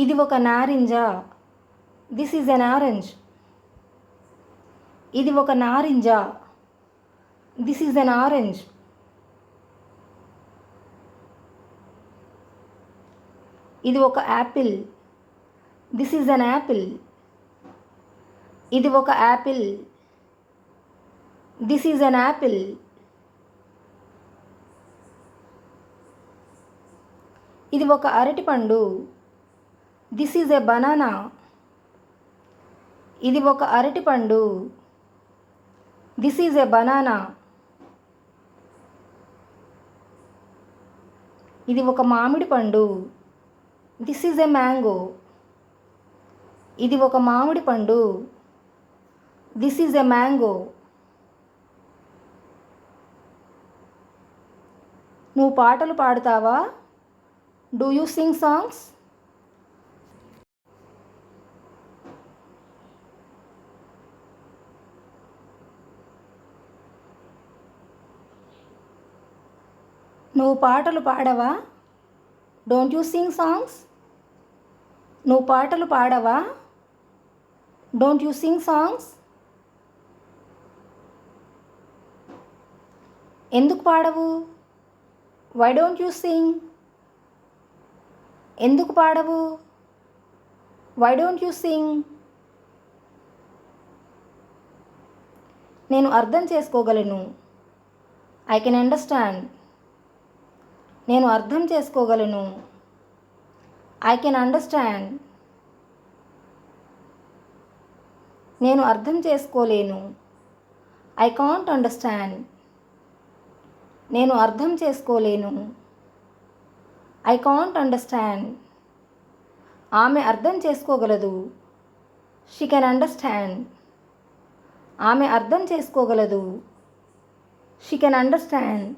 ఇది ఒక నారింజ. This is an orange. ఇది ఒక నారింజ. This is an orange. ఇది ఒక apple. This is an apple. ఇది ఒక apple. This is an apple. ఇది ఒక అరటిపండు. This is a banana. ఇది ఒక అరటిపండు. This is a banana. ఇది ఒక మామిడి పండు. This is a mango. ఇది ఒక మామిడి పండు. This is a mango. నువ్వు పాటలు పాడుతావా? Do you sing songs? నువ్వు పాటలు పాడవా? Don't you sing songs? నువ్వు పాటలు పాడవా? Don't you sing songs? ఎందుకు పాడవు? Why don't you sing? ఎందుకు పాడవు? Why don't you sing? నేను అర్థం చేసుకోగలను. I can understand. నేను అర్థం చేసుకోగలను. I can understand. నేను అర్థం చేసుకోలేను. I can't understand. నేను అర్థం చేసుకోలేను. I can't understand. ఆమె అర్థం చేసుకోగలదు. She can understand. ఆమె అర్థం చేసుకోగలదు. She can understand.